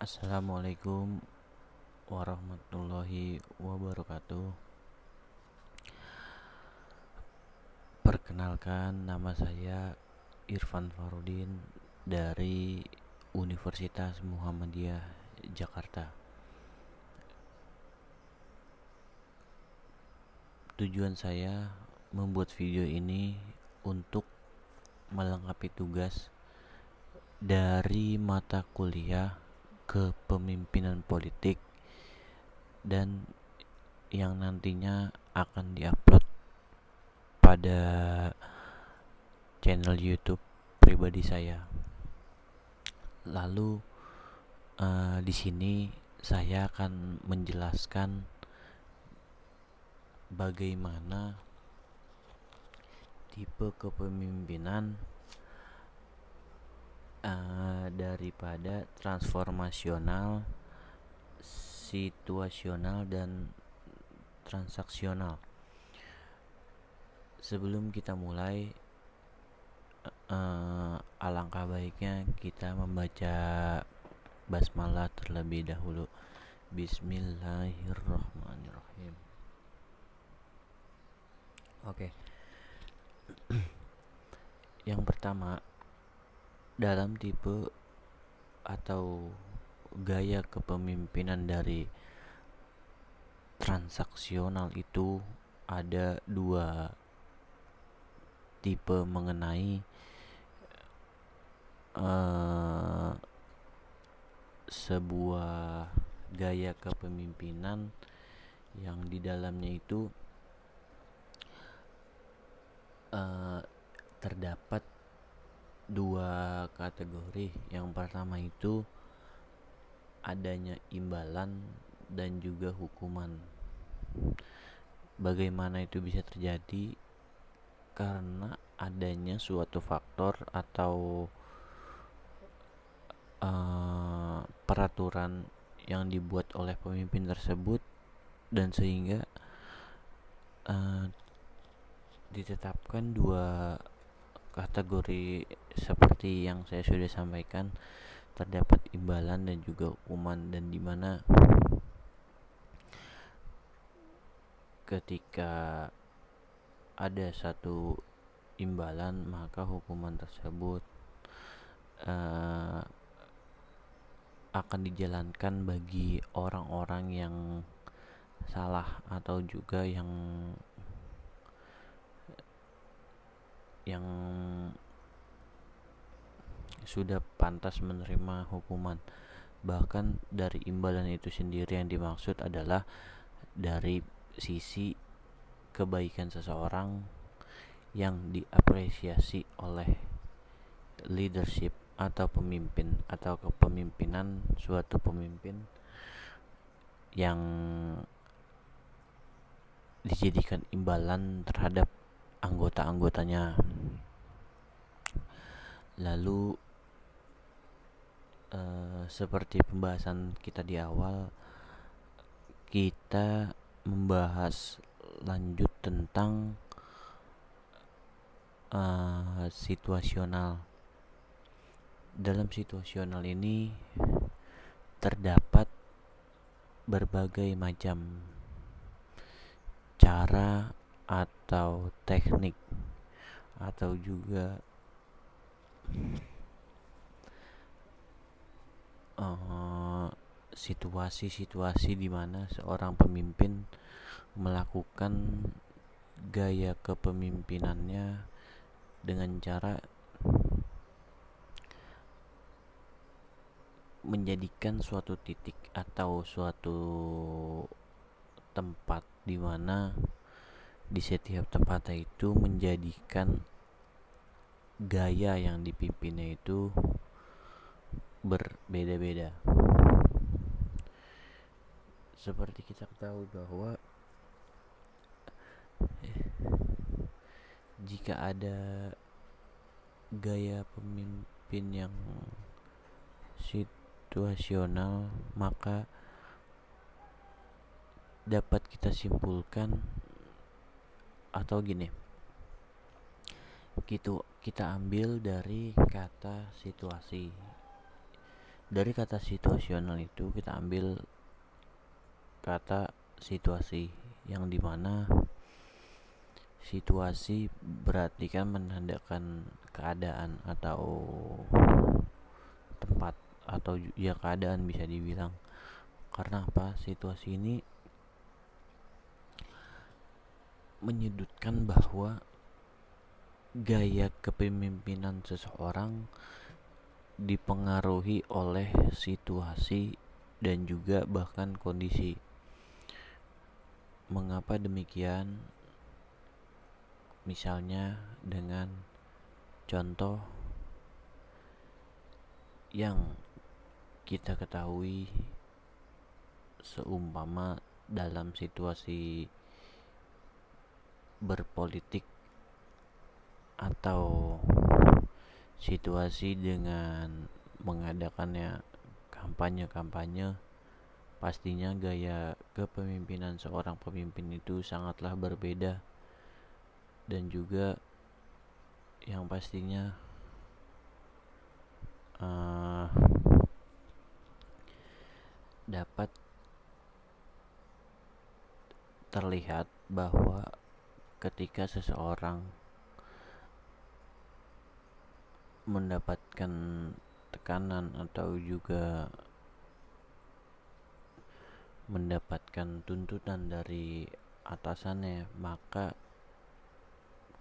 Assalamualaikum warahmatullahi wabarakatuh. Perkenalkan, nama saya Irfan Farudin dari Universitas Muhammadiyah Jakarta. Tujuan saya membuat video ini untuk melengkapi tugas dari mata kuliah Kepemimpinan Politik dan yang nantinya akan diupload pada channel YouTube pribadi saya. Lalu di sini saya akan menjelaskan bagaimana tipe kepemimpinan daripada transformasional, situasional, dan transaksional. Sebelum kita mulai, alangkah baiknya kita membaca basmalah terlebih dahulu. Bismillahirrahmanirrahim. Oke. Yang pertama, dalam tipe atau gaya kepemimpinan dari transaksional itu ada dua tipe mengenai sebuah gaya kepemimpinan yang di dalamnya itu terdapat dua kategori. Yang pertama itu adanya imbalan dan juga hukuman. Bagaimana itu bisa terjadi? Karena adanya suatu faktor atau peraturan yang dibuat oleh pemimpin tersebut, dan sehingga ditetapkan dua kategori seperti yang saya sudah sampaikan. Terdapat imbalan dan juga hukuman, dan dimana ketika ada satu imbalan maka hukuman tersebut akan dijalankan bagi orang-orang yang salah atau juga yang sudah pantas menerima hukuman. Bahkan dari imbalan itu sendiri yang dimaksud adalah dari sisi kebaikan seseorang yang diapresiasi oleh leadership atau pemimpin atau kepemimpinan suatu pemimpin yang dijadikan imbalan terhadap anggota-anggotanya. Lalu seperti pembahasan kita di awal, kita membahas lanjut tentang situasional. Dalam situasional ini terdapat berbagai macam cara atau teknik atau juga situasi-situasi di mana seorang pemimpin melakukan gaya kepemimpinannya dengan cara menjadikan suatu titik atau suatu tempat di mana di setiap tempat itu menjadikan gaya yang dipimpinnya itu berbeda-beda. Seperti kita ketahui bahwa jika ada gaya pemimpin yang situasional, maka dapat kita simpulkan atau gini, kita ambil dari kata situasi. Dari kata situasional itu kita ambil kata situasi, yang dimana situasi berarti kan menandakan keadaan atau tempat, atau ya keadaan bisa dibilang. Karena apa? Situasi ini menyudutkan bahwa gaya kepemimpinan seseorang dipengaruhi oleh situasi dan juga bahkan kondisi. Mengapa demikian? Misalnya dengan contoh yang kita ketahui, seumpama dalam situasi berpolitik atau situasi dengan mengadakannya kampanye-kampanye, pastinya gaya kepemimpinan seorang pemimpin itu sangatlah berbeda, dan juga yang pastinya dapat terlihat bahwa ketika seseorang mendapatkan tekanan atau juga mendapatkan tuntutan dari atasannya, maka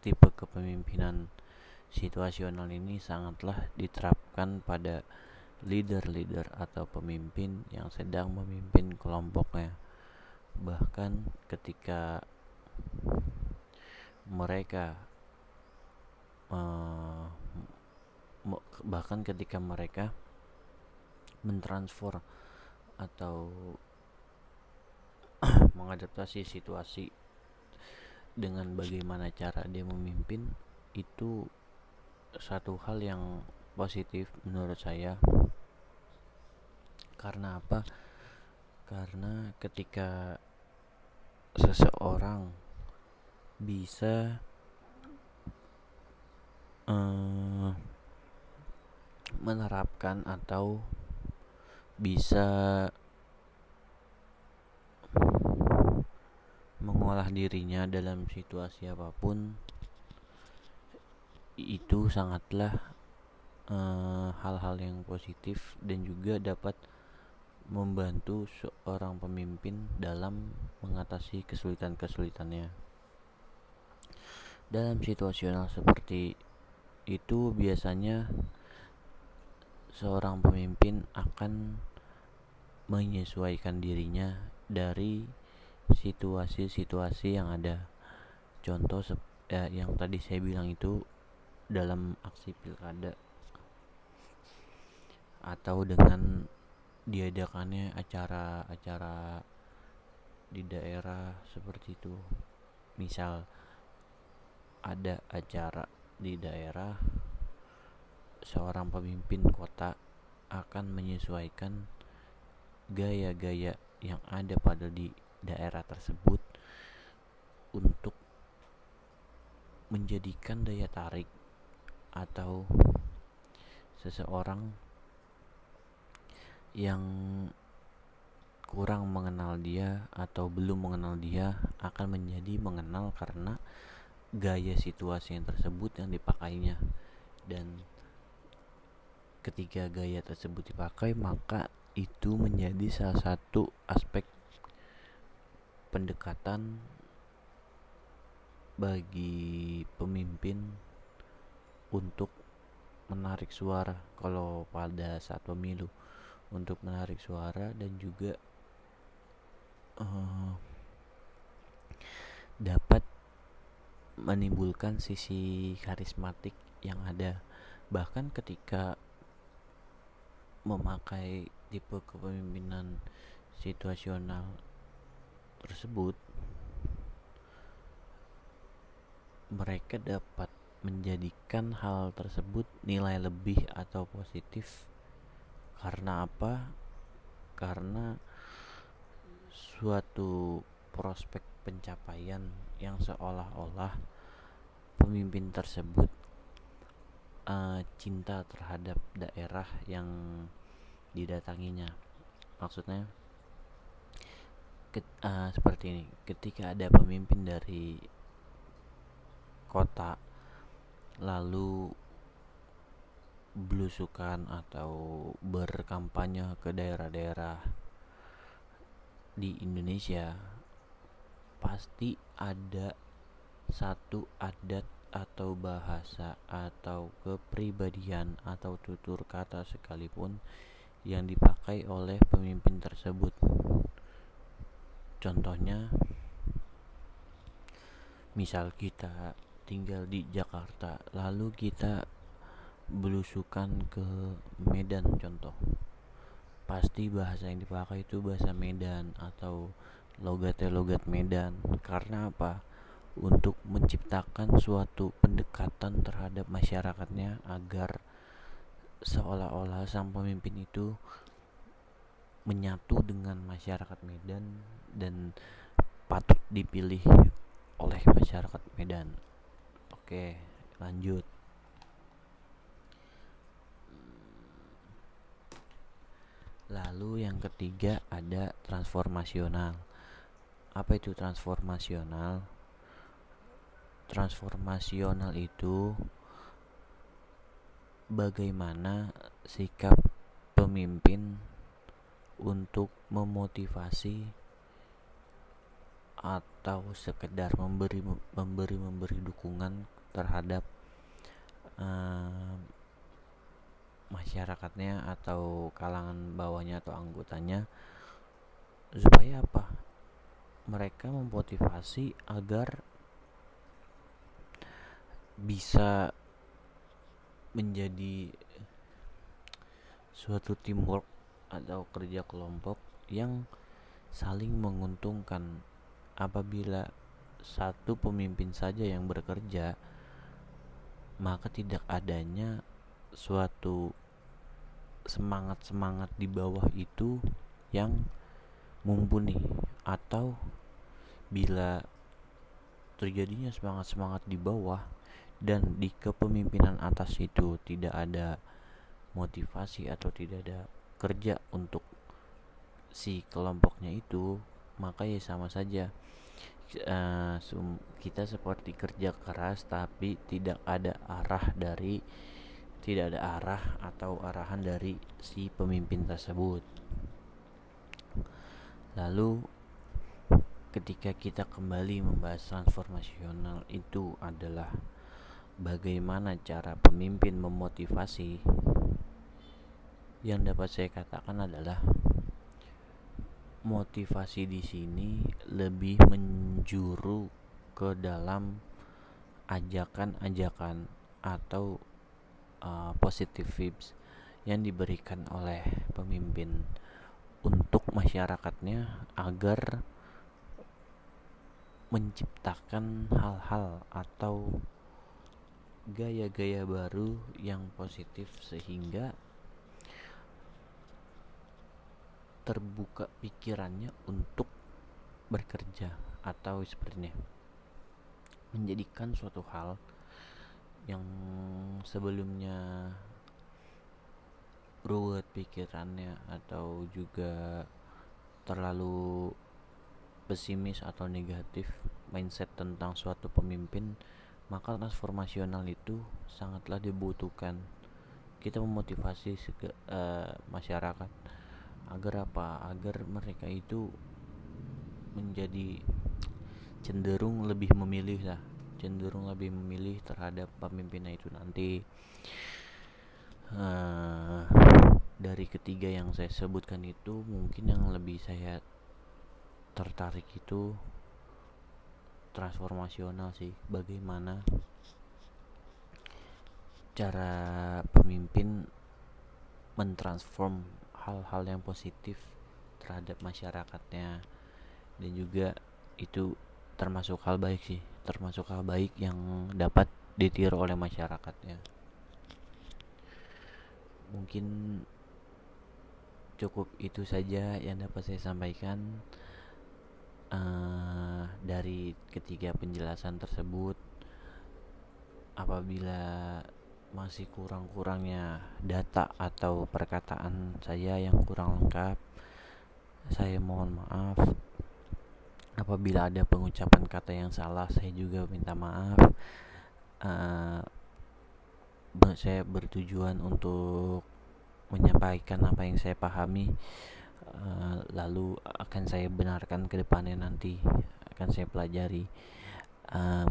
tipe kepemimpinan situasional ini sangatlah diterapkan pada leader-leader atau pemimpin yang sedang memimpin kelompoknya. Bahkan ketika mereka mentransfer atau mengadaptasi situasi dengan bagaimana cara dia memimpin, itu satu hal yang positif menurut saya. Karena apa? Karena ketika seseorang bisa menerapkan atau bisa mengolah dirinya dalam situasi apapun, itu sangatlah hal-hal yang positif dan juga dapat membantu seorang pemimpin dalam mengatasi kesulitan-kesulitannya. Dalam situasional seperti itu, biasanya seorang pemimpin akan menyesuaikan dirinya dari situasi-situasi yang ada. Contoh yang tadi saya bilang itu dalam aksi pilkada atau dengan diadakannya acara-acara di daerah seperti itu. Misal ada acara di daerah, seorang pemimpin kota akan menyesuaikan gaya-gaya yang ada pada di daerah tersebut untuk menjadikan daya tarik atau seseorang yang kurang mengenal dia atau belum mengenal dia akan menjadi mengenal karena gaya situasi yang tersebut yang dipakainya. Dan ketika gaya tersebut dipakai, maka itu menjadi salah satu aspek pendekatan bagi pemimpin untuk menarik suara kalau pada saat pemilu, untuk menarik suara dan juga dapat menimbulkan sisi karismatik yang ada. Bahkan ketika memakai tipe kepemimpinan situasional tersebut, mereka dapat menjadikan hal tersebut nilai lebih atau positif. Karena apa? Karena suatu prospek pencapaian yang seolah-olah pemimpin tersebut cinta terhadap daerah yang didatanginya. Maksudnya seperti ini, ketika ada pemimpin dari kota lalu belusukan atau berkampanye ke daerah-daerah di Indonesia, pasti ada satu adat atau bahasa atau kepribadian atau tutur kata sekalipun yang dipakai oleh pemimpin tersebut. Contohnya, misal kita tinggal di Jakarta lalu kita belusukan ke Medan contoh, pasti bahasa yang dipakai itu bahasa Medan atau logat Medan. Karena apa? Untuk menciptakan suatu pendekatan terhadap masyarakatnya agar seolah-olah sang pemimpin itu menyatu dengan masyarakat Medan dan patut dipilih oleh masyarakat Medan. Oke, lanjut. Lalu yang ketiga ada transformasional. Apa itu transformasional? Transformasional itu bagaimana sikap pemimpin untuk memotivasi atau sekedar memberi dukungan terhadap masyarakatnya atau kalangan bawahnya atau anggotanya, supaya apa? Mereka memotivasi agar bisa menjadi suatu teamwork atau kerja kelompok yang saling menguntungkan. Apabila satu pemimpin saja yang bekerja, maka tidak adanya suatu semangat di bawah itu yang mumpuni. Atau bila terjadinya semangat di bawah dan di kepemimpinan atas itu tidak ada motivasi atau tidak ada kerja untuk si kelompoknya itu, maka ya sama saja kita seperti kerja keras tapi tidak ada arah atau arahan dari si pemimpin tersebut. Lalu ketika kita kembali membahas transformasional, itu adalah bagaimana cara pemimpin memotivasi. Yang dapat saya katakan adalah motivasi di sini lebih menjuru ke dalam ajakan-ajakan atau positive vibes yang diberikan oleh pemimpin untuk masyarakatnya agar menciptakan hal-hal atau gaya-gaya baru yang positif sehingga terbuka pikirannya untuk bekerja atau sepertinya menjadikan suatu hal yang sebelumnya ruwet pikirannya atau juga terlalu pesimis atau negatif mindset tentang suatu pemimpin, maka transformasional itu sangatlah dibutuhkan. Kita memotivasi masyarakat agar apa? Agar mereka itu menjadi cenderung lebih memilih terhadap pemimpinnya itu nanti. Dari ketiga yang saya sebutkan itu, mungkin yang lebih saya tertarik itu transformasional sih. Bagaimana cara pemimpin mentransform hal-hal yang positif terhadap masyarakatnya, dan juga itu termasuk hal baik yang dapat ditiru oleh masyarakatnya. Mungkin cukup itu saja yang dapat saya sampaikan dari ketiga penjelasan tersebut. Apabila masih kurang-kurangnya data atau perkataan saya yang kurang lengkap, saya mohon maaf. Apabila ada pengucapan kata yang salah, saya juga minta maaf. Uh, saya bertujuan untuk menyampaikan apa yang saya pahami, lalu akan saya benarkan ke depannya, nanti akan saya pelajari.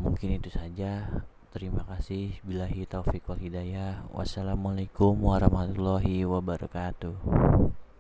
Mungkin itu saja. Terima kasih. Billahi taufiq wal hidayah. Wassalamualaikum warahmatullahi wabarakatuh.